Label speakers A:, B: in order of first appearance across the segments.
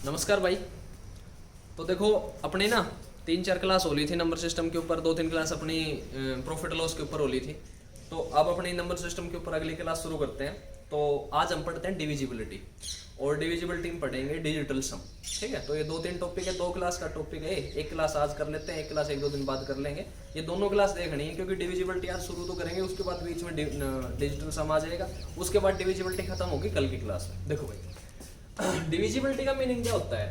A: नमस्कार भाई। तो देखो अपनी ना 3-4 क्लास हो ली थी नंबर सिस्टम के ऊपर, 2-3 क्लास अपनी प्रॉफिट लॉस के ऊपर हो ली थी। तो अब अपनी नंबर सिस्टम के ऊपर अगली क्लास शुरू करते हैं। तो आज हम पढ़ते हैं डिविजिबिलिटी, और डिविजिबिलिटी में पढ़ेंगे डिजिटल सम। ठीक है, तो ये 2-3 टॉपिक है, 2 क्लास का टॉपिक है। एक क्लास आज कर लेते हैं, एक क्लास 1-2 दिन बाद कर लेंगे। ये दोनों क्लास देखनी है क्योंकि डिविजिबिलिटी आज शुरू तो करेंगे, उसके बाद बीच में डिजिटल सम आ जाएगा, उसके बाद डिविजिबिलिटी खत्म होगी कल की क्लास में। देखो भाई, डिविजिबिलिटी का मीनिंग क्या होता है?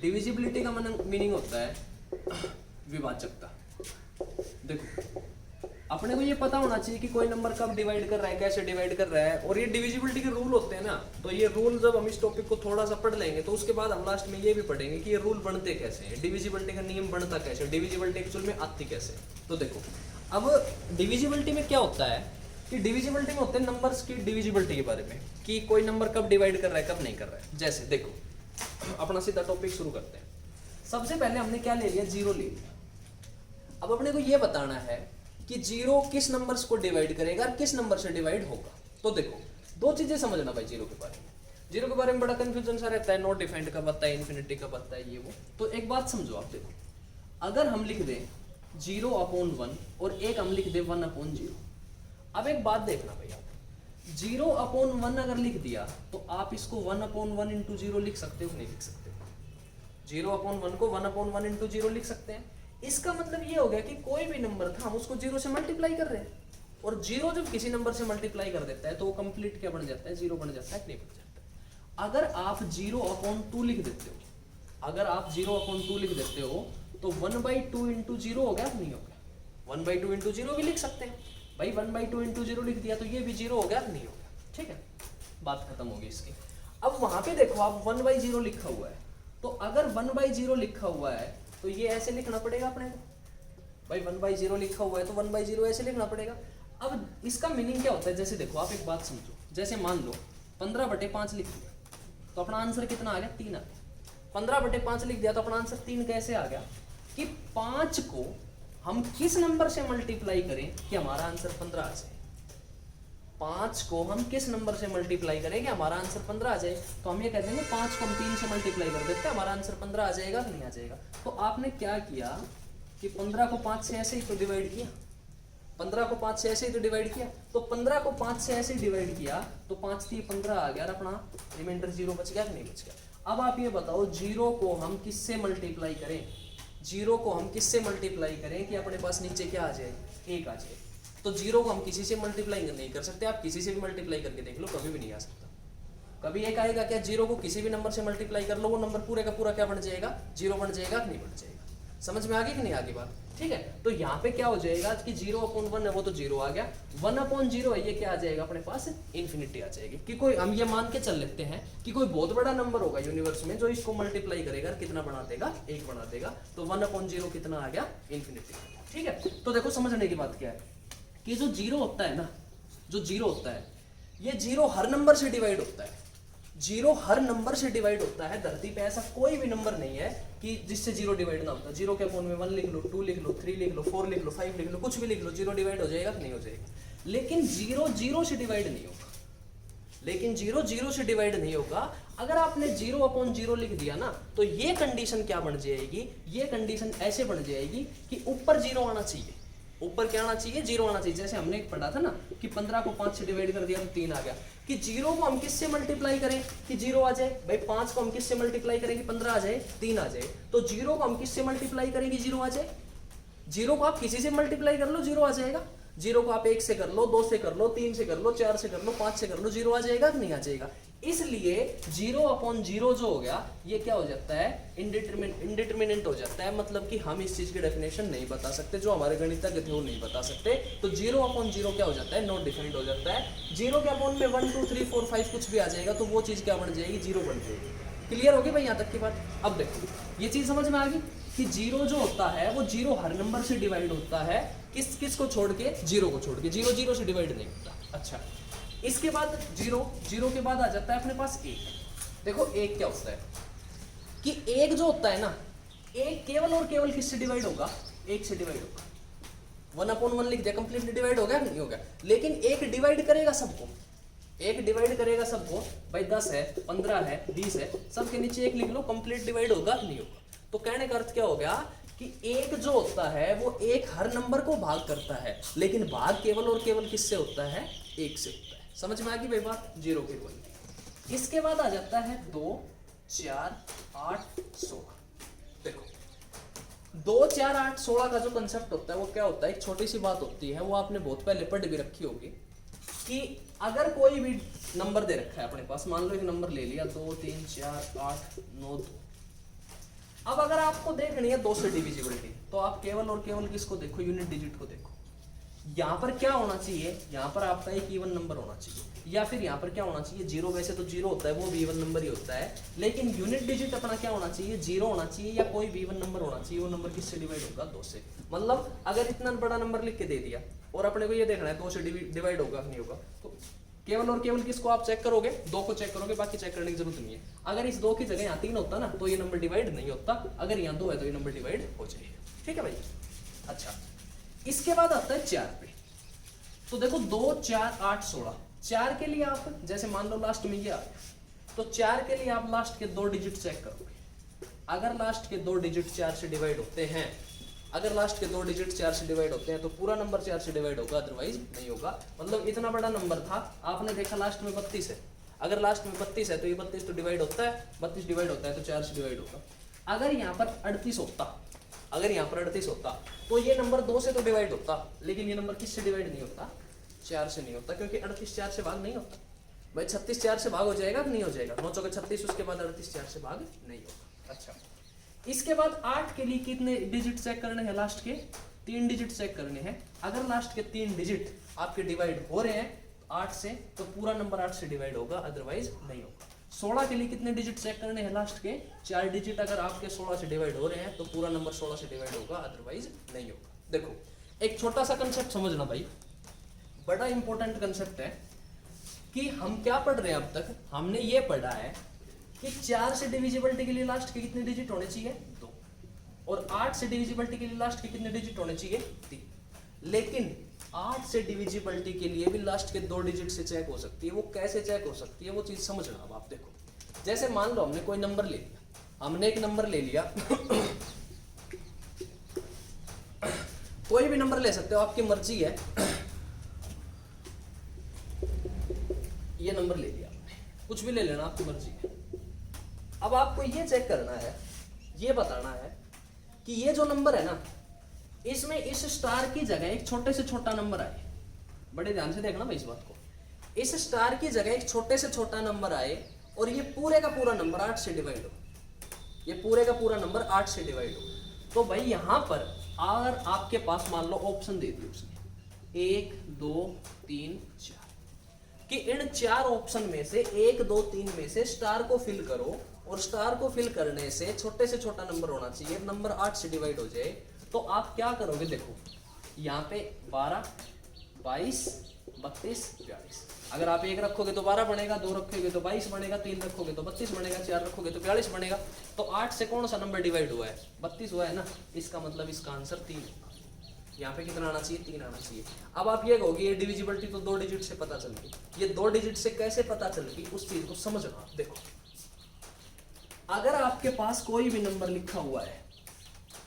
A: डिविजिबिलिटी का मीनिंग होता है विभाजकता। देखो अपने को ये पता होना चाहिए कि कोई नंबर कब डिवाइड कर रहा है, कैसे डिवाइड कर रहा है, और ये डिविजिबिलिटी के रूल होते हैं ना। तो ये रूल जब हम इस टॉपिक को थोड़ा सा पढ़ लेंगे तो उसके बाद हम लास्ट में ये भी पढ़ेंगे कि ये रूल बनते कैसे हैं, डिविजिबिलिटी का नियम बनता कैसे, डिविजिबिलिटी एक्चुअल में आती कैसे। तो देखो अब डिविजिबिलिटी में क्या होता है कि डिविजिबिलिटी में होते हैं नंबर्स की डिविजिबिलिटी के बारे में, कि कोई नंबर कब डिवाइड कर रहा है कब नहीं कर रहा है। जैसे देखो अपना सीधा टॉपिक शुरू करते हैं। सबसे पहले हमने क्या ले लिया, जीरो ले लिया। अब अपने को यह बताना है कि जीरो किस नंबर्स को डिवाइड करेगा और किस नंबर से डिवाइड होगा। तो देखो दो चीजें समझना भाई जीरो के बारे में। जीरो के बारे में बड़ा कंफ्यूजन सा रहता है, नॉट डिफाइंड कब आता है, इन्फिनिटी कब आता है, ये वो। तो एक बात समझो आप, देखो अगर हम लिख दें 0/1 और एक हम लिख दें 1/0। अब एक बात देखना भाई, आप 0/1 अगर लिख दिया तो आप इसको 1/1 इंटू 0 लिख सकते हो, नहीं लिख सकते? 0/1 को 1/1 इंटू 0 लिख सकते हैं। इसका मतलब ये हो गया कि कोई भी नंबर था हम उसको 0 से मल्टीप्लाई कर रहे हैं, और 0 जब किसी नंबर से मल्टीप्लाई कर देता है तो वो कंप्लीट क्या बन जाता है, 0 बन जाता है, नहीं बन जाता। अगर आप 0/2 लिख देते हो, अगर आप 0/2 लिख देते हो तो 1/2 इंटू 0 हो गया, नहीं हो गया? 1/2 इंटू 0 भी लिख सकते हैं भाई, 1/2 इंटू 0 लिख दिया तो ये भी 0 हो गया, नहीं हो गया? ठीक है, बात खत्म होगी इसकी। अब वहां पे देखो आप 1/0 लिखा हुआ है, तो अगर 1/0 लिखा हुआ है तो ये ऐसे लिखना पड़ेगा अपने को भाई। 1/0 लिखा हुआ है तो 1/0 ऐसे लिखना पड़ेगा। अब इसका मीनिंग क्या होता है, जैसे देखो आप एक बात समझो, जैसे मान लो 15/5 लिख दिया तो अपना आंसर कितना आ गया, 3 आ गया। 15/5 लिख दिया तो अपना आंसर 3 कैसे आ गया कि 5 को हम किस नंबर से मल्टीप्लाई करें कि हमारा आंसर 15 आ जाए। 5 को हम किस नंबर से मल्टीप्लाई करें कि हमारा आंसर 15 आ जाए। तो हम ये कहते हैं 5 को हम 3 से मल्टीप्लाई कर देते हैं, हमारा आंसर 15 आ जाएगा कि नहीं आ जाएगा। तो आपने क्या किया कि 15 को 5 से ऐसे ही तो डिवाइड किया, 15 को 5 से ऐसे ही तो डिवाइड किया। तो 15 को 5 से ऐसे ही डिवाइड किया तो 5 3 15 आ गया, और अपना रिमाइंडर 0 बच गया कि नहीं बच गया। अब आप ये बताओ 0 को हम किससे मल्टीप्लाई करें, 0 को हम किससे मल्टीप्लाई करें कि अपने पास नीचे क्या आ जाए, 1 आ जाए। तो 0 को हम किसी से मल्टीप्लाई नहीं कर सकते, आप किसी से भी मल्टीप्लाई करके देख लो, कभी भी नहीं आ सकता। कभी एक आएगा क्या, 0 को किसी भी नंबर से मल्टीप्लाई कर लो, वो नंबर पूरे का पूरा क्या बन जाएगा, 0 बन जाएगा कि नहीं बन जाएगा? समझ में आ गई कि नहीं आगे बात? ठीक है, तो यहाँ पे क्या हो जाएगा कि 0/1 है वो तो 0 आ गया, 1/0 है ये क्या आ जाएगा अपने पास, इन्फिनिटी आ जाएगी। कि कोई हम ये मान के चल लेते हैं कि कोई बहुत बड़ा नंबर होगा यूनिवर्स में जो इसको मल्टीप्लाई करेगा, कितना बना देगा, 1 बना देगा। तो 1/0 कितना आ गया, इन्फिनिटी। ठीक है, तो देखो समझने की बात क्या है कि जो 0 होता है ना, जो 0 होता है ये 0 हर नंबर से डिवाइड होता है, 0 हर नंबर से डिवाइड होता है। धरती पे ऐसा कोई भी नंबर नहीं है कि जिससे 0 डिवाइड ना होता। 0 के अपॉन में 1 लिख लो, 2 लिख लो, 3 लिख लो, 4 लिख लो, 5 लिख लो, कुछ भी लिख लो, 0 डिवाइड हो जाएगा कि नहीं हो जाएगा? लेकिन 0 0 से डिवाइड नहीं होगा, लेकिन 0 0 से डिवाइड नहीं होगा। अगर आपने 0/0 लिख दिया ना तो ये कंडीशन क्या बन जाएगी, ये कंडीशन ऐसे बन जाएगी कि ऊपर 0 आना चाहिए, ऊपर क्या आना चाहिए, 0 आना चाहिए। जैसे हमने पढ़ा था ना कि 15 को 5 से डिवाइड कर दिया तो 3 आ गया, कि 0 को हम किससे मल्टीप्लाई करें कि 0 आ जाए भाई। 5 को हम किससे मल्टीप्लाई करें कि 15 आ जाए, 3 आ जाए। तो 0 को हम किससे मल्टीप्लाई करें कि 0 आ जाए, 0 को आप किसी से मल्टीप्लाई कर लो, 0 आ जाएगा। 0 को आप 1 से कर लो, 2 से कर लो, 3 से कर लो, 4 से कर लो, 5 से कर लो, 0 आ जाएगा कि नहीं आ जाएगा? इसलिए 0/0 जो हो गया ये क्या हो जाता है, इंडिटरमिनेंट हो जाता है। मतलब कि हम इस चीज की डेफिनेशन नहीं बता सकते, जो हमारे गणितज्ञ थे वो नहीं बता सकते। तो 0/0 क्या हो जाता है, नॉट डिफाइंड हो जाता है। 0 के अपॉन में 1 2 3 4 5 कुछ भी आ जाएगा तो वो चीज क्या बन जाएगी, 0 बन जाएगी। क्लियर होगी भाई यहाँ तक की बात? अब देखो ये चीज समझ में आ गई कि 0 जो होता है वो 0 हर नंबर से डिवाइड होता है, किस को छोड़ के, 0 को छोड़ के। 0 0 से डिवाइड नहीं होता। अच्छा, इसके बाद 0 के बाद आ जाता है अपने पास 1। देखो 1 क्या होता है कि 1 जो होता है ना, 1 केवल और केवल किससे डिवाइड होगा, 1 से डिवाइड होगा। 1/1 लिख दिया, कंप्लीटली डिवाइड हो गया नहीं हो गया। लेकिन 1 डिवाइड करेगा सबको, एक डिवाइड करेगा सबको, भाई 10 है, 15 है, 20 है, सबके नीचे एक लिख लो, कंप्लीट डिवाइड होगा नहीं होगा। तो कहने का अर्थ क्या हो गया कि एक जो होता है वो एक हर नंबर को भाग करता है, लेकिन भाग केवल और केवल किससे होता है, एक से होता है। समझ में आ गई भाई बात, 0 के इक्वल। इसके बाद आ जाता है 2 4 8 16। देखो 2 4 8 16 का जो कंसेप्ट होता है वो क्या होता है, एक छोटी सी बात होती है, वो आपने बहुत पहले पढ़ भी रखी होगी कि अगर कोई भी नंबर दे रखा है अपने पास, मान लो एक नंबर ले लिया 2 3 4 8 9 2। अब अगर आपको देखनी है 2 से डिविजिबिलिटी, तो आप केवल और केवल किसको देखो, यूनिट डिजिट को देखो। यहाँ पर क्या होना चाहिए, यहाँ पर आपका एक इवन नंबर होना चाहिए, या फिर यहाँ पर क्या होना चाहिए, 0। वैसे तो 0 होता है, वो भी इवन नंबर ही होता है, लेकिन यूनिट डिजिट अपना क्या होना चाहिए, 0 होना चाहिए, या कोई भी इवन नंबर होना चाहिए। वो नंबर किससे डिवाइड होगा, 2 से। मतलब अगर इतना बड़ा नंबर लिख के दे दिया और अपने को ये देखना है 2 से डिवाइड होगा नहीं होगा, तो केवल और केवल किसको आप चेक करोगे, 2 को चेक करोगे, बाकी चेक करने की जरूरत नहीं है। अगर इस 2 की जगह यहाँ 3 होता ना तो ये नंबर डिवाइड नहीं होता, अगर यहाँ 2 है तो ये नंबर डिवाइड हो जाएगा। ठीक है भाई। अच्छा, इसके बाद आता है 4 पे। तो देखो 2 4 8 16, 4 के लिए आप जैसे मान लो लास्ट में ये आ गया, तो 4 के लिए आप लास्ट के 2 डिजिट चेक करोगे। अगर लास्ट के 2 डिजिट 4 से डिवाइड होते हैं, अगर लास्ट के 2 डिजिट 4 से डिवाइड होते हैं तो पूरा नंबर 4 से डिवाइड होगा, अदरवाइज नहीं होगा। मतलब इतना बड़ा नंबर था, आपने देखा लास्ट में 32 है, अगर लास्ट में 32 है तो ये 32 तो डिवाइड होता है, 32 डिवाइड होता है तो 4 से डिवाइड होगा। अगर यहाँ पर 38 होता, अगर यहाँ पर 38 होता तो ये नंबर 2 से तो डिवाइड होता, लेकिन ये नंबर किससे डिवाइड नहीं होता, 4 से नहीं होता, क्योंकि 38 4 से भाग नहीं होता। भाई 36 4 से भाग हो जाएगा कि नहीं हो जाएगा, 9 चौके 36, उसके बाद 38 4 से भाग नहीं होगा। अच्छा, इसके बाद 8 के लिए कितने डिजिट चेक करने हैं, लास्ट के 3 डिजिट चेक करने हैं। अगर लास्ट के 3 डिजिट आपके डिवाइड हो रहे हैं 8 से, तो पूरा नंबर 8 से डिवाइड होगा, अदरवाइज नहीं होगा। 16 के लिए कितने डिजिट चेक करने हैं, लास्ट के 4 डिजिट अगर आपके 16 से डिवाइड हो रहे हैं तो पूरा नंबर 16 से डिवाइड होगा, अदरवाइज नहीं होगा। देखो एक छोटा सा कंसेप्ट समझना भाई, बड़ा इंपॉर्टेंट कंसेप्ट है कि हम क्या पढ़ रहे हैं। अब तक हमने ये पढ़ा है कि 4 से डिविजिबिलिटी के लिए लास्ट के कितने डिजिट होने चाहिए, 2, और 8 से डिविजिबिलिटी के लिए लास्ट के कितने डिजिट होने चाहिए, 3। लेकिन 8 से डिविजिबिलिटी के लिए भी लास्ट के 2 डिजिट से चेक हो सकती है। वो कैसे चेक हो सकती है वो चीज समझना। अब आप देखो, जैसे मान लो हमने कोई नंबर ले लिया, हमने एक नंबर ले लिया कोई भी नंबर ले सकते हो, आपकी मर्जी है। ये नंबर ले लिया आपने, कुछ भी ले लेना, आपकी मर्जी है। अब आपको ये चेक करना है, ये बताना है कि ये जो नंबर है ना, इसमें इस स्टार की जगह एक छोटे से छोटा नंबर आए। बड़े ध्यान से देखना भाई इस बात को, इस स्टार की जगह एक छोटे से छोटा नंबर आए और ये पूरे का पूरा नंबर 8 से डिवाइड हो, ये पूरे का पूरा नंबर 8 से डिवाइड हो। तो भाई यहां पर अगर आपके पास मान लो ऑप्शन दे दी उसने 1 2 3 4 कि इन 4 ऑप्शन में से 1 2 3 में से स्टार को फिल करो, और स्टार को फिल करने से छोटे से छोटा नंबर होना चाहिए, नंबर 8 से डिवाइड हो जाए। तो आप क्या करोगे, देखो यहाँ पे 12 22 32 42, अगर आप 1 रखोगे तो 12 बनेगा, 2 रखोगे तो 22 बनेगा, 3 रखोगे तो 32 बनेगा, 4 रखोगे तो 42 बनेगा। तो 8 से कौन सा नंबर डिवाइड हुआ है, 32 हुआ है ना, इसका मतलब इसका आंसर 3 होगा। यहाँ पे कितना आना चाहिए, 3 आना चाहिए। अब आप ये कहोगे ये डिविजिबिलिटी तो 2 डिजिट से पता चल गई, ये 2 डिजिट से कैसे पता चल गई, उस चीज को समझना। देखो अगर आपके पास कोई भी नंबर लिखा हुआ है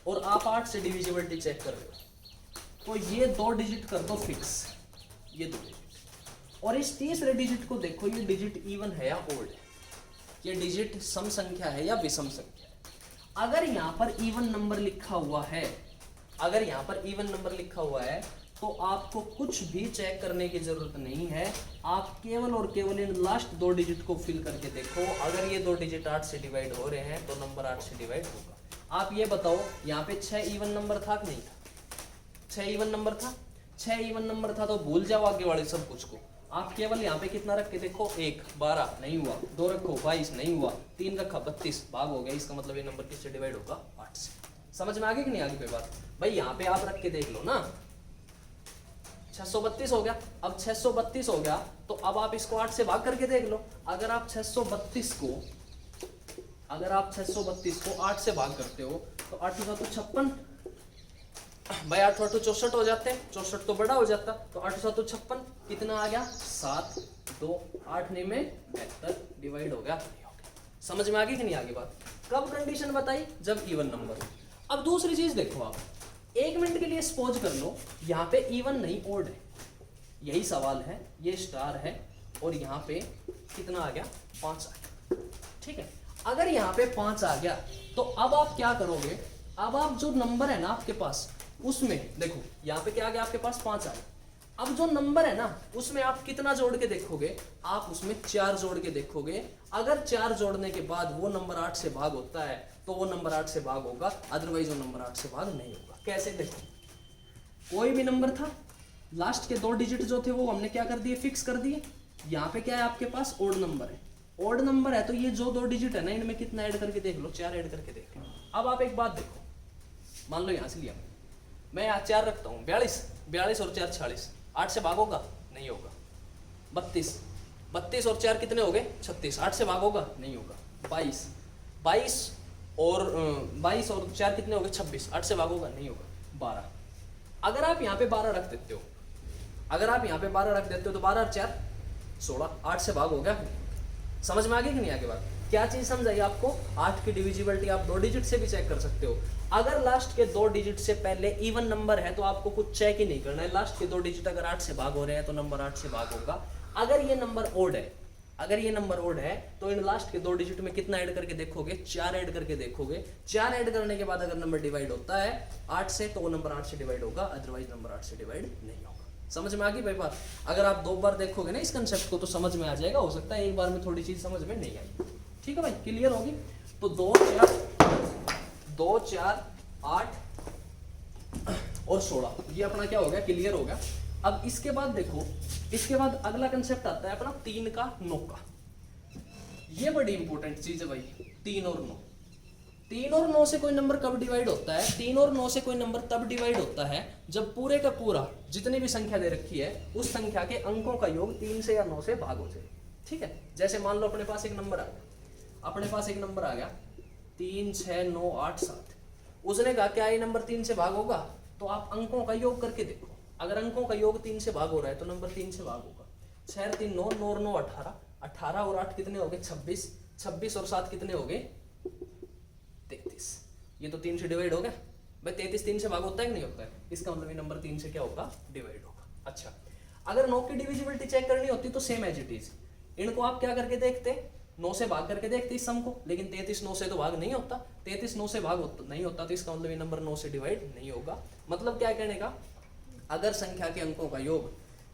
A: और आप 8 से डिविजिबिलिटी चेक कर रहे हो, तो ये 2 डिजिट कर दो फिक्स, ये 2 डिजिट, और इस तीसरे डिजिट को देखो, ये डिजिट इवन है या ओड है, ये डिजिट सम संख्या है या विषम संख्या है। अगर यहाँ पर इवन नंबर लिखा हुआ है, अगर यहाँ पर इवन नंबर लिखा हुआ है तो आपको कुछ भी चेक करने की जरूरत नहीं है, आप केवल और केवल इन लास्ट 2 डिजिट को फिल करके देखो। अगर ये 2 डिजिट 8 से डिवाइड हो रहे हैं तो नंबर 8 से डिवाइड होगा। आप ये बताओ यहाँ पे 6 इवन नंबर था कि नहीं था, 6 इवन नंबर था, 6 इवन नंबर था तो भूल जाओ आगे वाले सब कुछ को। आप केवल यहाँ पे कितना रख के देखो, 1 12 नहीं हुआ, 2 रखो 22 नहीं हुआ, 3 रखा 32 भाग हो गया, इसका मतलब ये नंबर किससे डिवाइड होगा, 8 से। समझ में आ गई कि नहीं आगे पे बात भाई, यहाँ पे आप रख के देख लो ना, 632 हो गया। अब 632 हो गया तो अब आप इसको 8 से भाग करके देख लो। अगर आप 632 को 8 से भाग करते हो तो 8 तो 56 भाई, 8 8 64 हो जाते हैं, 64 तो बड़ा हो जाता, तो 8 7 56 कितना आ गया 7, 2 8 नहीं में 72 डिवाइड हो गया। समझ में आ गई कि नहीं आगे बात? कब कंडीशन बताई? जब इवन नंबर हो। अब दूसरी चीज देखो आप, 1 मिनट के लिए सपोज कर लो यहाँ पे इवन नहीं ओड है, यही सवाल है, ये स्टार है और यहाँ पे कितना आ गया? 5 आ गया। ठीक है, अगर यहाँ पे 5 आ गया तो अब आप क्या करोगे? अब आप जो नंबर है ना आपके पास उसमें देखो, यहाँ पे क्या आ गया आपके पास? 5 आ गया। अब जो नंबर है ना उसमें आप कितना जोड़ के देखोगे? आप उसमें 4 जोड़ के देखोगे। अगर 4 जोड़ने के बाद वो नंबर 8 से भाग होता है तो वो नंबर 8 से भाग होगा, अदरवाइज वो नंबर 8 से भाग नहीं होगा। कैसे? देखो, कोई भी नंबर था, लास्ट के 2 डिजिट जो थे वो हमने क्या कर दिए? फिक्स कर दिए। यहाँ पे क्या है आपके पास? ओड नंबर है। ओड नंबर है तो ये जो 2 डिजिट है ना इनमें कितना ऐड करके देख लो? 4 ऐड करके देख लो। अब आप एक बात देखो, मान लो यहाँ से लिया मैं, यहाँ 4 रखता हूँ, 42 और 4 46, 8 से भाग होगा? नहीं होगा। 32 और 4 कितने हो गए? 36, 8 से भाग होगा? नहीं होगा। 22 और 4 कितने हो गए? 26, 8 से भाग होगा? नहीं होगा। 12। अगर आप यहाँ पे 12 रख देते हो, तो 12 और 4 16, 8 से भाग हो गया। समझ में आ गई कि नहीं आगे बात? क्या चीज समझाई आपको? 8 की डिविजिबिलिटी आप 2 डिजिट से भी चेक कर सकते हो। अगर लास्ट के 2 डिजिट से पहले इवन नंबर है तो आपको कुछ चेक ही नहीं करना है। लास्ट के 2 डिजिट अगर 8 से भाग हो रहे हैं तो नंबर 8 से भाग होगा। अगर ये नंबर ओड है तो इन लास्ट के 2 डिजिट में कितना ऐड करके देखोगे? 4 ऐड करके देखोगे। 4 ऐड करने के बाद अगर नंबर डिवाइड होता है 8 से तो वो नंबर 8 से डिवाइड होगा, अदरवाइज नंबर 8 से डिवाइड नहीं होगा। समझ में आ गई भाई बात? अगर आप 2 बार देखोगे ना इस कंसेप्ट को तो समझ में आ जाएगा। हो सकता है एक बार में थोड़ी चीज समझ में नहीं आई। ठीक है भाई, क्लियर होगी? तो 2 4 8 और 16 ये अपना क्या हो गया? क्लियर हो गया। अब इसके बाद देखो, इसके बाद अगला कंसेप्ट आता है अपना 3 का 9 का। ये बड़ी इंपॉर्टेंट चीज है भाई, 3 और 9। 3 और 9 से कोई नंबर कब डिवाइड होता है? 3 और 9 से कोई नंबर तब डिवाइड होता है जब पूरे का पूरा जितनी भी संख्या दे रखी है उस संख्या के अंकों का योग 3 से या 9 से भाग हो जाए। ठीक है, जैसे मान लो अपने पास एक नंबर आ गया 3 6 9 8 7। उसने कहा क्या ये नंबर 3 से भाग होगा? तो आप अंकों का योग करके देखो। अगर अंकों का योग 3 से भाग हो रहा है तो नंबर 3 से भाग होगा। 6 3 9 9 9 18, 18 और 8 कितने हो गए? 26, 26 और 7 कितने हो गए? 33। ये तो 3 से डिवाइड हो गया भाई। 33 3 से भाग होता है कि नहीं होता है? इसका मतलब ये नंबर 3 से क्या होगा? डिवाइड होगा। अच्छा, अगर 9 की डिविजिबिलिटी चेक करनी होती तो सेम एज इट इज, इनको आप क्या करके देखते? 9 से भाग करके देखते इस सम को, लेकिन 33 9 से तो भाग नहीं होता। 33 9 से भाग नहीं होता तो इसका मतलब ये नंबर 9 से डिवाइड नहीं होगा। मतलब क्या कहने का? अगर संख्या के अंकों का योग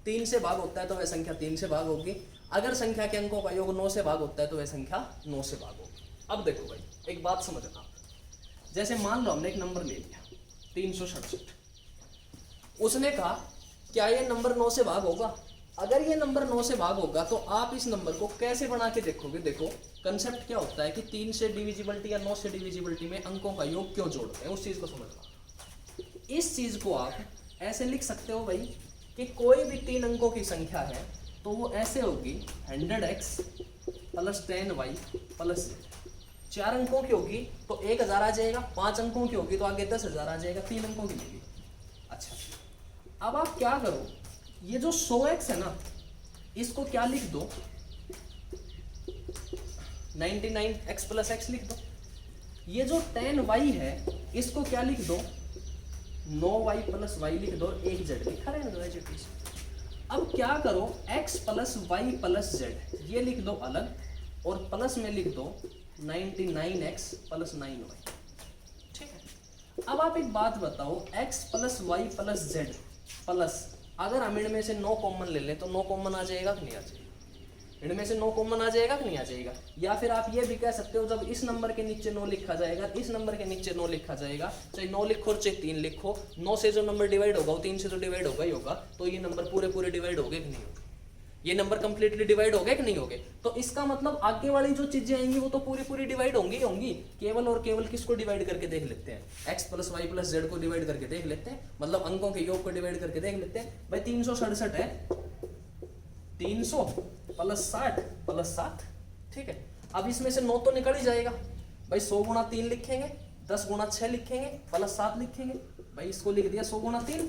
A: 3 से भाग होता है तो वह संख्या 3 से भाग होगी। अगर संख्या के अंकों का योग 9 से भाग होता है तो वह संख्या 9 से भाग होगी। अब देखो भाई, एक बात समझना, जैसे मान लो हमने एक नंबर ले लिया 367। उसने कहा क्या ये नंबर 9 से भाग होगा? अगर ये नंबर 9 से भाग होगा तो आप इस नंबर को कैसे बना के देखोगे? देखो, कंसेप्ट क्या होता है कि 3 से डिविजिबिलिटी या 9 से डिविजिबिलिटी में अंकों का योग क्यों जोड़ते हैं, उस चीज को समझना। इस चीज को आप ऐसे लिख सकते हो भाई कि कोई भी 3 अंकों की संख्या है तो वो ऐसे होगी 100x प्लस 10y प्लस 4 अंकों की होगी तो 1000 आ जाएगा। 5 अंकों की होगी तो आगे 10,000 आ जाएगा। 3 अंकों की होगी। अच्छा, अब आप क्या करो, ये जो 100x है ना इसको क्या लिख दो? 99x प्लस x लिख दो। ये जो 10y है इसको क्या लिख दो? 9y प्लस y लिख दो। एक z लिखा रहेगा। अब क्या करो, x plus y plus z ये लिख दो अलग और प्लस में लिख दो 99x प्लस 9y। ठीक है, अब आप एक बात बताओ, x plus y plus z plus, अगर हम इनमें से 9 कॉमन ले लें तो 9 कॉमन आ जाएगा कि नहीं आ जाएगा? इनमें से 9 कॉमन आ जाएगा कि नहीं आ जाएगा? या फिर आप ये भी कह सकते हो जब इस नंबर के नीचे 9 लिखा जाएगा, इस नंबर के नीचे 9 लिखा जाएगा, चाहे 9 लिखो चाहे 3 लिखो, 9 से जो नंबर डिवाइड होगा वो 3 से तो डिवाइड होगा ही होगा। तो ये नंबर पूरे डिवाइड हो गए कि नहीं होगा? ये नंबर कंप्लीटली डिवाइड हो गए कि नहीं हो गए? तो इसका मतलब आगे वाली जो चीजें आएंगी वो तो पूरी डिवाइड होंगी। केवल और केवल किसको डिवाइड करके देख लेते हैं? x plus Y plus Z को डिवाइड करके देख लेते हैं, मतलब अंकों के योग को डिवाइड करके देख लेते हैं। भाई 367 है, 300 प्लस 60 प्लस 7। ठीक है, अब इसमें से 9 तो निकल ही जाएगा भाई। 100 गुणा 3 लिखेंगे, 10 गुणा 6 लिखेंगे, प्लस 7 लिखेंगे। भाई इसको लिख दिया 100 गुणा 3,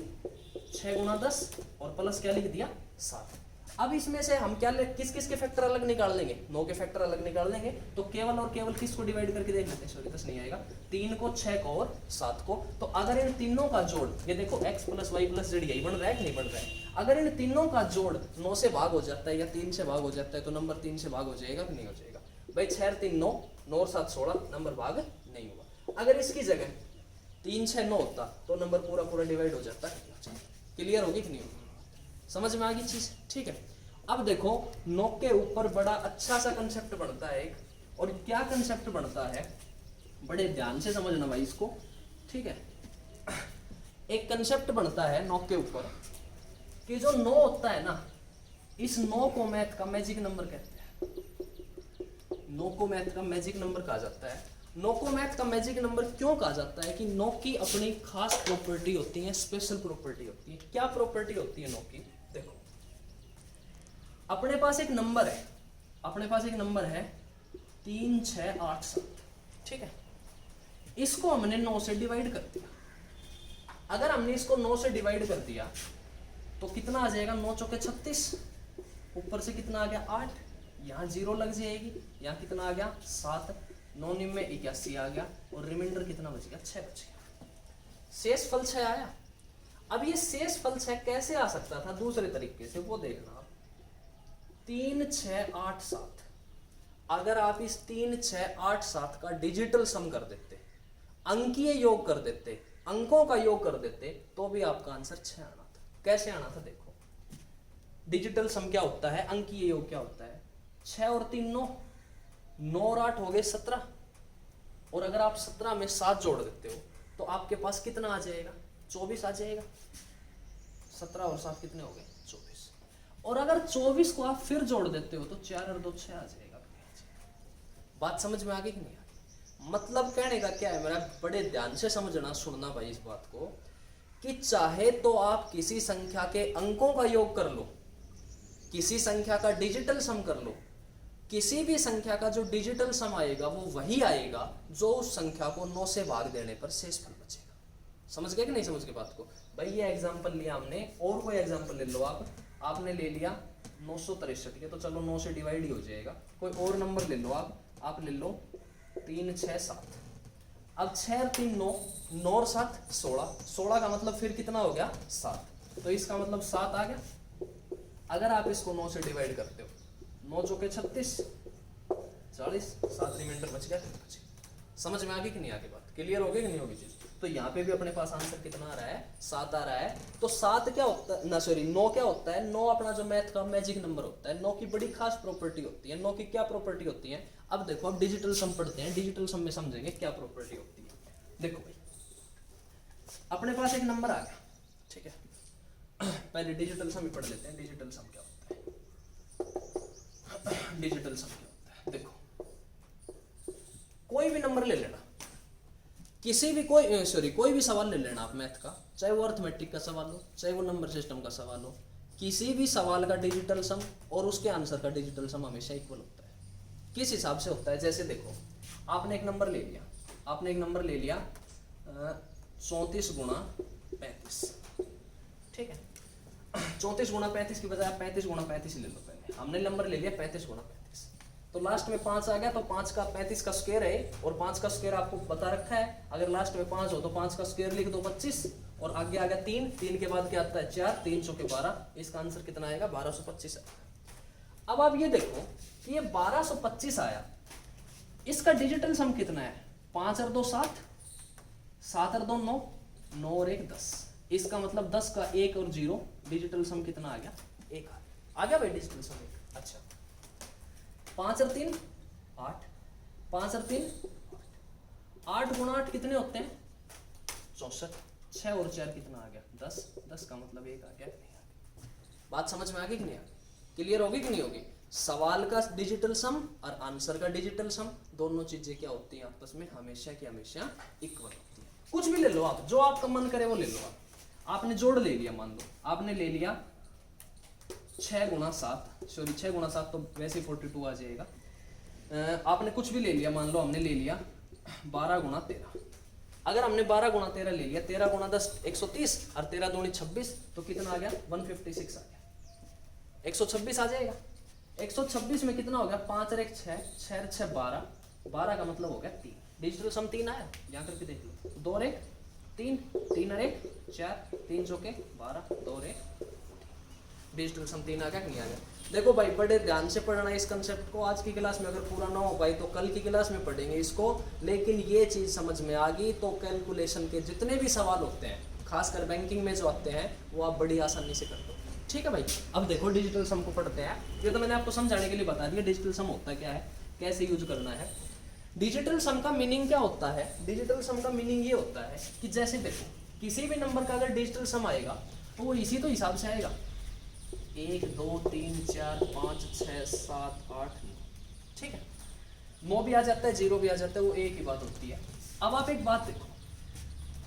A: 6 गुणा 10 और प्लस क्या लिख दिया 7। अब इसमें से हम क्या किस किस के फैक्टर अलग निकाल लेंगे, 9 के फैक्टर अलग निकाल लेंगे। तो केवल और केवल किसको डिवाइड करके देख लेते हैं, सॉरी 10 नहीं आएगा, 3 को, 6 को और 7 को। तो अगर इन तीनों का जोड़, ये देखो x + y + z यही बन रहा है कि नहीं बन रहा है, अगर इन तीनों का जोड़ 9 से भाग हो जाता है या 3 से भाग हो जाता है तो नंबर 3 से भाग हो जाएगा कि नहीं हो जाएगा। भाई 6 और 3 9, 9 और 7 16, नंबर भाग नहीं हुआ। अगर इसकी जगह 3 6 9 होता तो नंबर पूरा पूरा डिवाइड हो जाता है। क्लियर होगी कि नहीं होगी, समझ में आ गई चीज, ठीक है। अब देखो 9 के ऊपर बड़ा अच्छा सा कंसेप्ट बनता है एक, और क्या कंसेप्ट बनता है, बड़े ध्यान से समझना भाई इसको, ठीक है। एक कंसेप्ट बनता है 9 के ऊपर कि जो 9 होता है ना, इस 9 को मैथ का मैजिक नंबर कहते हैं। 9 को मैथ का मैजिक नंबर कहा जाता है। 9 को मैथ का मैजिक नंबर क्यों कहा जाता है कि 9 की अपनी खास प्रॉपर्टी होती है, स्पेशल प्रॉपर्टी होती है। क्या प्रॉपर्टी होती है 9 की, देखो अपने पास एक नंबर है, अपने पास एक नंबर है 3 6 8 7, ठीक है। इसको हमने 9 से डिवाइड कर दिया। अगर हमने इसको 9 से डिवाइड कर दिया तो कितना आ जाएगा, 9 चौके 36, ऊपर से कितना आ गया 8, यहाँ 0 लग जाएगी, यहाँ कितना आ गया 7, 9 9 में 81 आ गया, और रिमाइंडर कितना बच गया 6 बच गया। शेष फल 6 आया। अब ये शेष फल 6 कैसे आ सकता था, दूसरे तरीके से वो देखना। 3 6 8 7, अगर आप इस 3 6 8 7 का डिजिटल सम कर देते, अंकीय योग कर देते, अंकों का योग कर देते, तो भी आपका आंसर 6 आना था। कैसे आना था, देखो डिजिटल सम क्या होता है, अंकीय योग क्या होता है, 6 और 3 9, 9 और 8 हो गए 17, और अगर आप 17 में 7 जोड़ देते हो तो आपके पास कितना आ जाएगा, 24 आ जाएगा। 17 और 7 कितने हो गए 24, और अगर 24 को आप फिर जोड़ देते हो तो 4 और 2 6 आ जाएगा। बात समझ में आ गई कि नहीं आ गई, मतलब कहने का क्या है मेरा, बड़े ध्यान से समझना सुनना भाई इस बात को, कि चाहे तो आप किसी संख्या के अंकों का योग कर लो, किसी संख्या का डिजिटल सम कर लो, किसी भी संख्या का जो डिजिटल सम आएगा वो वही आएगा जो उस संख्या को 9 से भाग देने पर शेष फल बचेगा। समझ गए कि नहीं समझ गए बात को। भाई ये एग्जांपल लिया हमने, और कोई एग्जांपल ले लो आप, आपने ले लिया 963 के, तो चलो 9 से डिवाइड ही हो जाएगा। कोई और नंबर ले लो आप ले लो 3 6 7। अब 6 और 3 9, 9 और 7 16, 16 का मतलब फिर कितना हो गया 7, तो इसका मतलब 7 आ गया। अगर आप इसको 9 से डिवाइड करते हो, 9 चौके 36 40, 7 रिमाइंडर बच गया। समझ में आ गई कि नहीं आगे बात, क्लियर हो गई कि नहीं होगी चीज। तो यहाँ पे भी अपने पास आंसर कितना आ रहा है 7 आ रहा है। तो 7 क्या होता है ना, सॉरी 9 क्या होता है, 9 अपना जो मैथ का मैजिक नंबर होता है। 9 की बड़ी खास प्रॉपर्टी होती है। 9 की क्या प्रॉपर्टी होती है, अब देखो अब डिजिटल सम पढ़ते हैं, डिजिटल सम में समझेंगे क्या प्रॉपर्टी होती है। देखो भाई अपने पास एक नंबर आ गया, ठीक है, पहले डिजिटल सम ही पढ़ लेते हैं। डिजिटल सम क्या होता है, डिजिटल सम क्या होता है, देखो कोई भी नंबर ले लेना, किसी भी कोई भी सवाल ले लेना आप मैथ का, चाहे वो अर्थमेटिक का सवाल हो, चाहे वो नंबर सिस्टम का सवाल हो, किसी भी सवाल का डिजिटल सम और उसके आंसर का डिजिटल सम हमेशा इक्वल होता है। किस हिसाब से होता है, जैसे देखो आपने एक नंबर ले लिया, 34 गुणा 35, ठीक है। 34 गुणा 35 की बजाय आप 35 गुणा 35 ले लो। पहले हमने नंबर ले लिया 35 गुणा 35, तो लास्ट में 5 आ गया, तो 5 का 35 का स्क्वायर है, और 5 का स्क्वायर आपको बता रखा है। अगर लास्ट में 5 हो तो 5 का स्क्वायर लिख दो 25, और आगे आ गया 3, 3 के बाद क्या आता है 4, 3 चौके 12, इसका आंसर कितना आएगा 1225 आएगा। अब आप ये देखो कि ये 1225 आया, इसका डिजिटल सम कितना है, 5 और 2 7, 7 और 2 9, 9 और 1 10, इसका मतलब 10 का 1 और 0, डिजिटल सम कितना आ गया 1 आ गया भाई डिजिटल सम 1। अच्छा 5 और 3 8, 5 और 3 8 गुणा 8 कितने होते हैं 64, 6 और 4 कितना आ गया 10, 10 का मतलब 1 आ गया कि नहीं आ गया। बात समझ में आ गई कि नहीं आ गई, क्लियर होगी कि नहीं होगी। सवाल का डिजिटल सम और आंसर का डिजिटल सम, दोनों चीजें क्या होती हैं आपस में हमेशा की हमेशा इक्वल होती है। कुछ भी ले लो आप, जो आपका मन करे वो ले लो आप। आपने जोड़ ले लिया, मान लो आपने ले लिया 6 गुणा 7, सॉरी 6 गुणा 7 तो वैसे 42 आ जाएगा। आपने कुछ भी ले लिया, मान लो हमने ले लिया 12 गुणा 13। अगर हमने 12 गुणा 13 ले लिया, 13 गुणा 10 130 और 13 दूनी 26, तो कितना आ गया 156 आ गया। 126 आ जाएगा। 126 में कितना हो गया, 5 और 1 6, 6 और 6 12, 12 का मतलब हो गया 3। डिजिटल सम 3 आया, यहाँ करके देख लो। 2 और 1 3, 3 और 1 4, 3 चौके 12, 2 और 1। डिजिटल सम 3 आ गया कि नहीं आ गया। देखो भाई बड़े ध्यान से पढ़ना इस कंसेप्ट को। आज की क्लास में अगर पूरा ना हो पाई तो कल की क्लास में पढ़ेंगे इसको, लेकिन ये चीज़ समझ में आ गई तो कैलकुलेशन के जितने भी सवाल होते हैं, खासकर बैंकिंग में जो आते हैं, वो आप बड़ी आसानी से कर दो। ठीक है भाई। अब देखो डिजिटल सम को पढ़ते हैं। ये तो मैंने आपको समझाने के लिए बता दिया डिजिटल सम होता क्या है, कैसे यूज करना है। डिजिटल सम का मीनिंग क्या होता है? डिजिटल सम का मीनिंग ये होता है कि जैसे देखो किसी भी नंबर का अगर डिजिटल सम आएगा तो वो इसी तो हिसाब से आएगा, 1 2 3 4 5 6 7 8 9। ठीक है, 9 भी आ जाता है, 0 भी आ जाता है, वो एक ही बात होती है। अब आप एक बात देखो,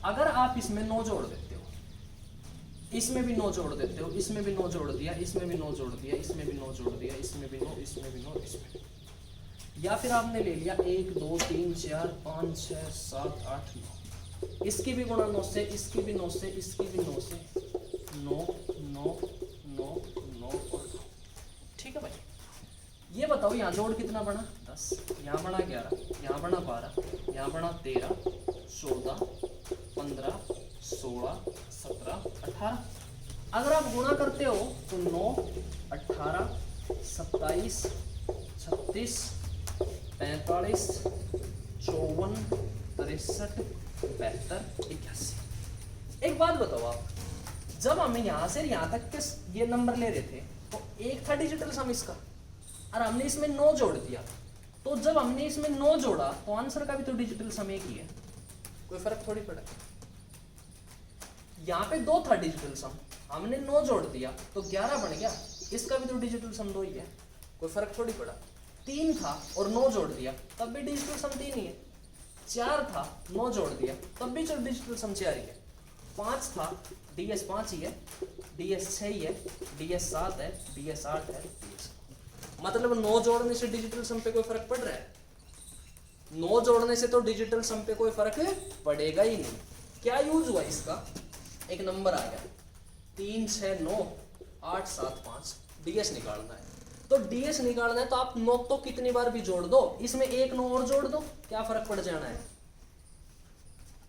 A: अगर आप इसमें 9 जोड़ देते हो, इसमें भी 9 जोड़ देते हो, इसमें भी 9 जोड़ दिया, इसमें भी 9 जोड़ दिया, इसमें भी 9 जोड़ दिया, इसमें भी 9, इसमें भी 9, इसमें भी, या फिर आपने ले लिया 1 2 3 4 5 6 7 8 9, इसकी भी गुणा 9 से, इसकी भी 9 से, इसकी भी 9 से, 9 9 9 9 और 9। ठीक है भाई, ये बताओ यहाँ जोड़ कितना बना, 10, यहाँ बना 11, यहाँ बना 12, यहाँ बना 13 14 15 16 17 18। अगर आप गुणा करते हो तो 9 18 27 36 45 54 63 72 81। एक बात बताओ आप, जब हम यहाँ से यहाँ तक के ये नंबर ले रहे थे तो एक था डिजिटल सम इसका, और हमने इसमें 9 जोड़ दिया, तो जब हमने इसमें 9 जोड़ा तो आंसर का भी तो डिजिटल सम एक ही है, कोई फर्क थोड़ी पड़ा। यहाँ पे 2 था डिजिटल सम, हमने 9 जोड़ दिया तो 11 बन गया, इसका भी तो डिजिटल सम 2 ही है, कोई फर्क थोड़ी पड़ा। 3 था और 9 जोड़ दिया तब भी डिजिटल सम 3 ही है। 4 था 9 जोड़ दिया तब भी चलो डिजिटल सम 4 ही है। 5 था DS 5 ही है, DS 6 ही है, DS 7 है, DS 8 है, DS। मतलब 9 जोड़ने से डिजिटल सम पे कोई फर्क पड़ रहा है? 9 जोड़ने से तो डिजिटल सम पे कोई फर्क पड़ेगा ही नहीं। क्या यूज हुआ इसका, एक नंबर आ गया 3 6 9 8 7 5, DS निकालना है। तो DS निकालना है तो आप 9 तो कितनी बार भी जोड़ दो, इसमें एक 9 और जोड़ दो, क्या फर्क पड़ जाना है?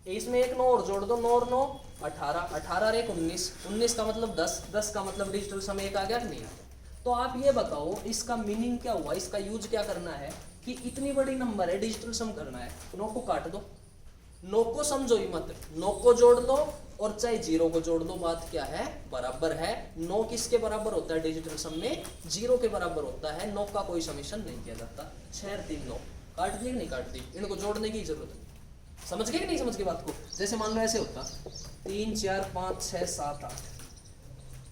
A: इसमें एक 9 और जोड़ दो, 9 और 9 18, 18 और 1 19, 19 का मतलब 10, 10 का मतलब डिजिटल सम एक आ गया कि नहीं आ गया? तो आप ये बताओ इसका मीनिंग क्या हुआ, इसका यूज क्या करना है कि इतनी बड़ी नंबर है, डिजिटल सम करना है, 9 को काट दो, 9 को समझो ही मत, 9 को जोड़ दो और चाहे 0 को जोड़ दो, बात क्या है, बराबर है। 9 किसके बराबर होता है डिजिटल सम में? 0 के बराबर होता है। 9 का कोई समेशन नहीं किया जाता। 6 3 9 काट दी कि नहीं काट दी, इनको जोड़ने की जरूरत नहीं। समझ गए कि नहीं समझ के बात को? जैसे मान लो ऐसे होता 3 4 5 6 7 8,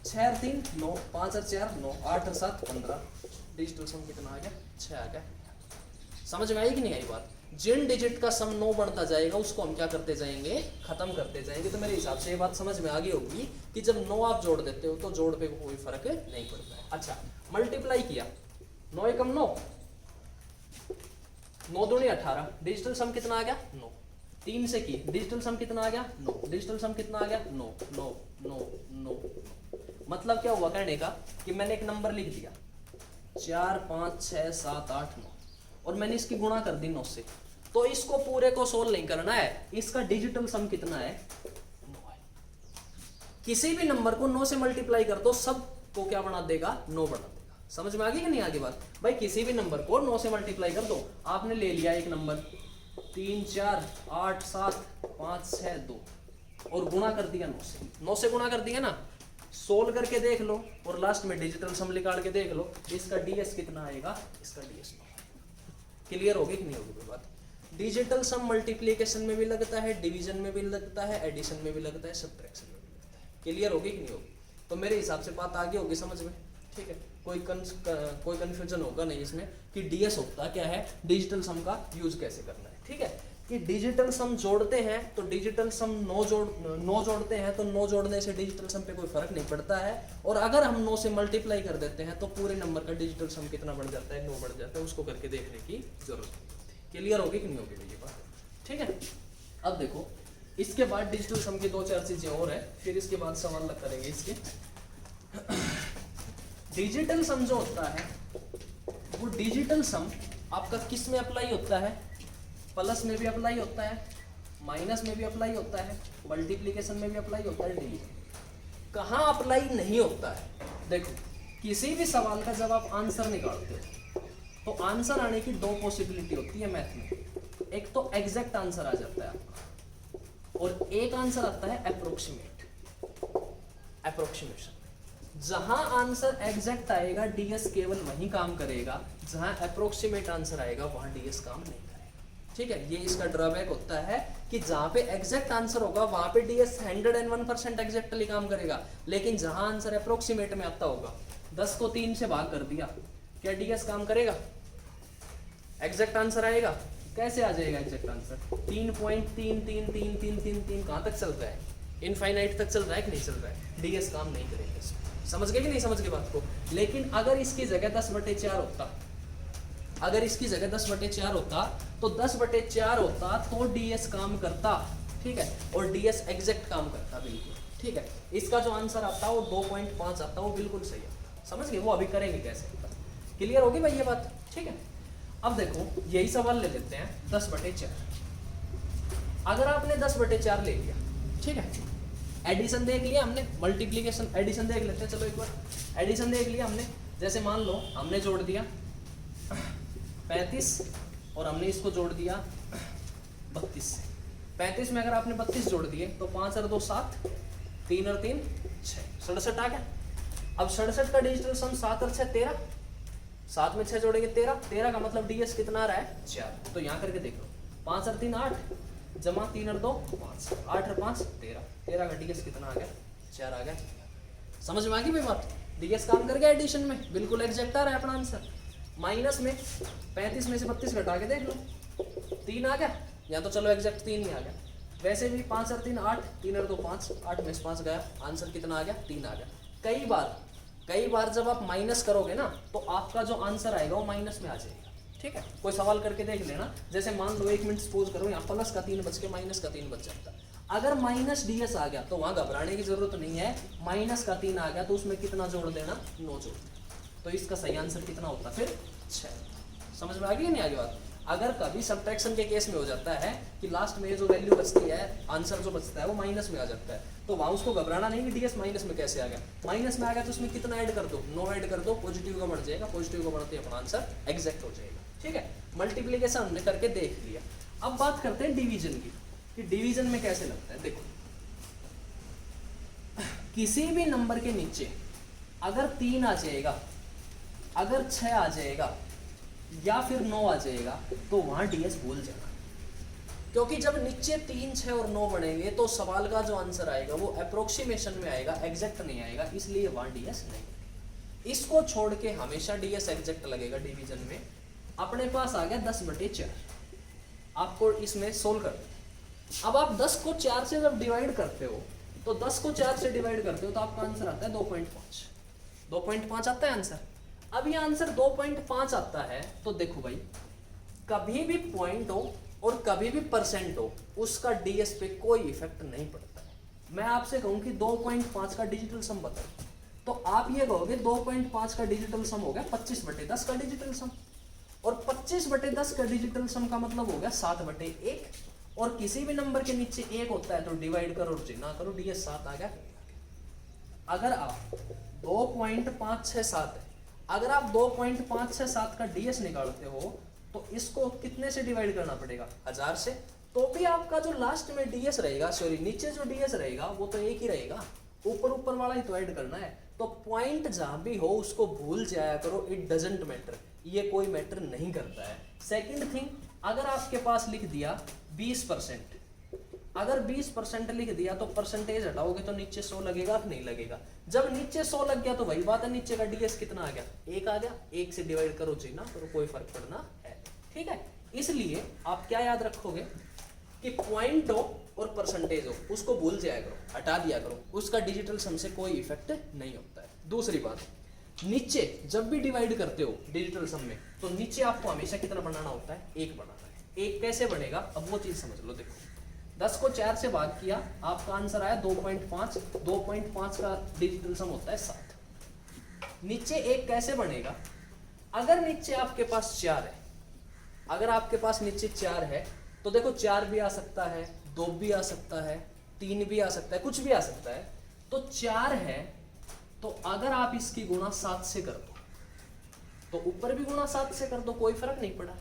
A: 6 और 3 9, 5 और 4 9, 8 और 7 15, डिजिटल सम कितना आ गया? 6 आ गया। समझ में आई कि नहीं आई बात? जिन डिजिट का सम 9 बढ़ता जाएगा उसको हम क्या करते जाएंगे, खत्म करते जाएंगे। तो मेरे हिसाब से ये बात समझ में आ गई होगी कि जब 9 आप जोड़ देते हो तो जोड़ पे कोई फर्क नहीं पड़ता है। अच्छा, मल्टीप्लाई किया, 9 एकम 9, 9 दूनी 18, डिजिटल सम कितना आ गया? 9। 3 से की, डिजिटल सम कितना आ गया? 9। डिजिटल सम कितना आ गया? 9 9 9 9। मतलब क्या हुआ कहने का कि मैंने एक नंबर लिख दिया 4 5 6 7 8 9 और मैंने इसकी गुणा कर दी 9 से, तो इसको पूरे को सोल्व नहीं करना है, इसका डिजिटल सम कितना है? 9 है। किसी भी नंबर को 9 से मल्टीप्लाई कर दो, सब को क्या बना देगा? 9 बना देगा। समझ में आ गई कि नहीं आगे बात? भाई किसी भी नंबर को 9 से मल्टीप्लाई कर दो। आपने ले लिया एक नंबर 3 4 8 7 5 6 2 और गुणा कर दिया 9 से, 9 से गुणा कर दिया ना, सोल्व करके देख लो और लास्ट में डिजिटल सम निकाल के देख लो, इसका DS कितना आएगा? इसका DS 9। क्लियर होगी कि नहीं होगी कोई बात? डिजिटल सम मल्टीप्लिकेशन में भी लगता है, डिवीजन में भी लगता है, एडिशन में भी लगता है, सब्ट्रैक्शन में भी लगता है। क्लियर होगी कि नहीं होगी? तो मेरे हिसाब से बात आगे होगी समझ में। ठीक है, कोई कंफ्यूजन होगा नहीं इसमें कि DS होता क्या है, डिजिटल सम का यूज कैसे करना है। ठीक है, कि डिजिटल सम जोड़ते हैं तो डिजिटल सम 9 जोड़ते हैं तो 9 जोड़ने से डिजिटल सम पे कोई फर्क नहीं पड़ता है, और अगर हम 9 से मल्टीप्लाई कर देते हैं तो पूरे नंबर का डिजिटल सम कितना बढ़ जाता है? 9 बढ़ जाता है। उसको करके देखने की जरूरत है। क्लियर होगी कि नहीं होगी ये बात? ठीक है, अब देखो इसके बाद डिजिटल सम की 2-4 चीजें और है, फिर इसके बाद सवाल करेंगे इसके। डिजिटल सम जो होता है वो डिजिटल सम आपका किस में अप्लाई होता है, प्लस में भी अप्लाई होता है, माइनस में भी अप्लाई होता है, मल्टीप्लिकेशन में भी अप्लाई होता है, डिवीजन कहाँ अप्लाई नहीं होता है। देखो किसी भी सवाल का जब आप आंसर निकालते हो तो आंसर आने की दो पॉसिबिलिटी होती है मैथ में। एक तो एग्जैक्ट आंसर आ जाता है आपका और एक आंसर आता है अप्रोक्सीमेशन। जहां आंसर एग्जैक्ट आएगा डीएस केवल वही काम करेगा, जहां अप्रोक्सीमेट आंसर आएगा वहां डीएस काम नहीं करेगा। ठीक है, ये इसका ड्रॉबैक होता है कि जहां पे एग्जैक्ट आंसर होगा वहां पे डीएस 101% एग्जैक्टली काम करेगा, लेकिन जहां आंसर अप्रोक्सीमेट में आता होगा, 10 को 3 से भाग कर दिया, क्या डीएस काम करेगा? एग्जैक्ट आंसर आएगा? कैसे आ जाएगा एग्जैक्ट आंसर? 3.33333 कहां तक चल रहा है? इनफाइनाइट तक चल रहा है कि नहीं चल रहा है? डीएस काम नहीं करेगा इसमें। समझ गए कि नहीं समझ गए बात को? लेकिन अगर इसकी जगह 10/4 होता, अगर इसकी जगह 10/4 होता तो 10/4 होता तो डीएस काम करता। ठीक है, और डीएस एग्जैक्ट काम करता बिल्कुल। ठीक है, इसका जो आंसर आता है वो 2.5 आता है, वो बिल्कुल सही है। समझ गए? वो अभी करेंगे कैसे, क्लियर होगी भाई ये बात? ठीक है, अब देखो यही सवाल ले लेते हैं 10/4। अगर आपने 10/4 ले लिया, ठीक है, एडिशन देख लिया हमने, मल्टीप्लिकेशन एडिशन देख लेते हैं। चलो एक बार एडिशन देख लिया हमने। जैसे मान लो हमने जोड़ दिया 35 और हमने इसको जोड़ दिया 32 से। 35 में अगर आपने 32 जोड़ दिए तो 5 और 2 7, 3 और 3 6, 67 आ गया। अब 67 का डिजिटल सम 7 और 6 13, 7 में 6 जोड़ेंगे 13, 13 का मतलब डीएस कितना आ रहा है? 4। तो यहाँ करके देख लो, 5 और 3 8, जमा 3 और 2 5, 8 और 5 13, 13 का डीएस कितना आ गया? 4 आ गया। समझ में आ गई भाई बात? डीएस काम कर गया एडिशन में, बिल्कुल एग्जैक्ट आ रहा है अपना आंसर। माइनस में 35 में से 32 घटा के देख लो, 3 आ गया, या तो चलो एग्जैक्ट 3 ही आ गया। वैसे भी 5 और 3 8, 3 और 2 5, 8 में से 5 गया, आंसर कितना आ गया? 3 आ गया। कई बार जब आप माइनस करोगे ना तो आपका जो आंसर आएगा वो माइनस में आ जाएगा। ठीक है, कोई सवाल करके देख लेना। जैसे मान लो 1 मिनट सपोज करो, यहाँ प्लस का 3 बच के माइनस का 3 बच जाता। अगर माइनस डीएस आ गया तो वहां घबराने की जरूरत नहीं है, माइनस का 3 आ गया तो उसमें कितना जोड़ देना? 9 जोड़ देना। तो इसका सही आंसर कितना होता फिर? 6। समझ में आ गई नहीं आगे बात? अगर कभी सब्ट्रैक्शन के केस में हो जाता है कि लास्ट में जो वैल्यू बचती है, आंसर जो बचता है वो माइनस में आ जाता है, तो वहां उसको घबराना नहीं कि डीएस माइनस में कैसे आ गया। माइनस में आ गया तो उसमें कितना ऐड कर दो? 9 ऐड कर दो, पॉजिटिव का बढ़ जाएगा, पॉजिटिव का बढ़ते अपना आंसर एग्जैक्ट हो जाएगा। ठीक है, मल्टीप्लिकेशन हमने करके देख लिया। अब बात करते हैं डिवीजन की, कि डिवीजन में कैसे लगता है। देखो किसी भी नंबर के नीचे अगर 3 आ जाएगा, अगर 6 आ जाएगा या फिर 9 आ जाएगा तो वहां डीएस भूल जाना, क्योंकि जब नीचे 3 6 और 9 बनेंगे तो सवाल का जो आंसर आएगा वो अप्रोक्सीमेशन में आएगा, एग्जैक्ट नहीं आएगा, इसलिए वहां डीएस नहीं। इसको छोड़ के हमेशा डीएस एग्जैक्ट लगेगा डिवीजन में। अपने पास आ गया 10/4, आपको इसमें सोल्व कर। अब आप 10 को 4 से जब डिवाइड करते हो तो 10 को 4 से डिवाइड करते हो तो आपका आंसर आता है 2.5। 2.5 आता है आंसर। अब ये आंसर 2.5 आता है तो देखो भाई, कभी भी पॉइंट हो और कभी भी परसेंट हो, उसका डीएस पे कोई इफेक्ट नहीं पड़ता है। मैं आपसे कहूं कि 2.5 का डिजिटल सम बताओ तो आप ये कहोगे 2.5 का डिजिटल सम हो गया 25/10 का डिजिटल सम, और 25/10 का डिजिटल सम का मतलब हो गया 7/1। और किसी भी नंबर के नीचे 1 होता है तो डिवाइड करो और ना करो, डीएस 7 आ गया। अगर आप 2.567 है, अगर आप 2.567 का डीएस निकालते हो तो इसको कितने से डिवाइड करना पड़ेगा? 1000 से। तो भी आपका जो लास्ट में डीएस रहेगा, सॉरी नीचे जो डीएस रहेगा वो तो एक ही रहेगा, ऊपर वाला ही तो ऐड करना है। तो पॉइंट जहां भी हो उसको भूल जाया करो, इट डजंट मैटर, ये कोई मैटर नहीं करता है। सेकंड थिंग, अगर आपके पास लिख दिया 20%, अगर 20% लिख दिया तो परसेंटेज हटाओगे तो नीचे 100 लगेगा कि नहीं लगेगा? जब नीचे 100 लग गया तो वही बात है, नीचे का डीएस कितना आ गया? 1 आ गया। 1 से डिवाइड करो जी ना करो, कोई फर्क पड़ना है। ठीक है, इसलिए आप क्या याद रखोगे कि पॉइंट हो और परसेंटेज हो उसको भूल जाया करो, हटा दिया करो, उसका डिजिटल सम से कोई इफेक्ट नहीं होता है। दूसरी बात, नीचे जब भी डिवाइड करते हो डिजिटल सम में तो नीचे आपको हमेशा कितना बनाना होता है? 1 बनाना है। 1 कैसे बनेगा अब वो चीज समझ लो। देखो 10 को 4 से भाग किया, आपका आंसर आया 2.5। 2.5 का डिजिटल सम होता है 7। नीचे एक कैसे बनेगा, अगर नीचे आपके पास 4 है, अगर आपके पास नीचे 4 है तो देखो 4 भी आ सकता है, 2 भी आ सकता है, 3 भी आ सकता है, कुछ भी आ सकता है। तो 4 है तो अगर आप इसकी गुणा 7 से कर दो तो ऊपर भी गुणा 7 से कर दो, कोई फर्क नहीं पड़ा।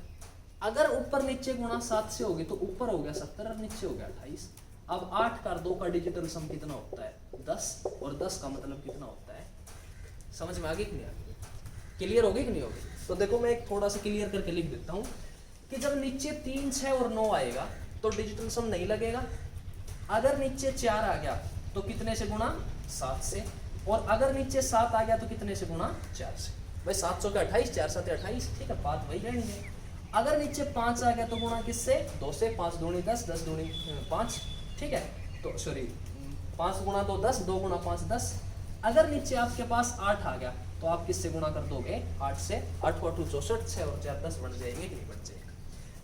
A: अगर ऊपर नीचे गुणा 7 से होगी तो ऊपर हो गया 70 और नीचे हो गया 28। अब 8 का 2 का डिजिटल सम कितना होता है 10, और 10 का मतलब कितना होता है, समझ में आ गई कि नहीं आ गई, क्लियर होगी कि नहीं होगी। तो देखो मैं एक थोड़ा सा क्लियर करके लिख देता हूँ कि जब नीचे 3, 6 और 9 आएगा तो डिजिटल सम नहीं लगेगा। अगर नीचे 4 आ गया तो कितने से गुणा 7 से, और अगर नीचे 7 आ गया तो कितने से गुणा 4 से। भाई 700 का 28, 4 7 28, ठीक है, बात वही रहनी है। अगर नीचे 5 आ गया तो गुणा किससे, 2 से, 5 दूनी 10, 10 दूनी 5, ठीक है, तो सॉरी 5 गुणा 2 10, 2 गुणा 5 10। अगर नीचे आपके पास 8 आ गया तो आप किससे गुणा कर दोगे, 8 से, 8 को 8 64, 6 और 4 10 बन जाएंगे कि नहीं बन जाएगा।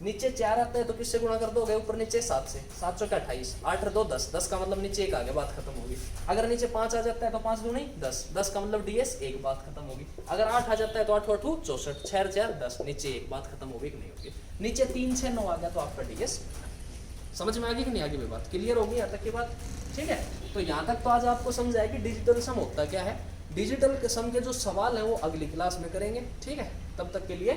A: नीचे 4 आता है तो किससे गुणा कर दोगे, ऊपर नीचे 7 से, 7 का 28, 8 2 10, 10 का मतलब नीचे 1 आ गया, बात खत्म होगी। अगर नीचे 5 आ जाता है तो 5 दूनी 10, 10 का मतलब DS 1, बात खत्म होगी। अगर 8 आ जाता है तो 8 8 64, 6 4 10, नीचे 1, बात खत्म होगी कि नहीं होगी। नीचे 3 6 9 आ गया तो आपका DS, समझ में आ गई कि नहीं, आगे भी बात क्लियर होगी यहाँ तक की बात, ठीक है। तो यहाँ तक तो आज आपको समझ आए कि डिजिटल सम होता क्या है। डिजिटल सम के जो सवाल हैं वो अगली क्लास में करेंगे, ठीक है। तब तक के लिए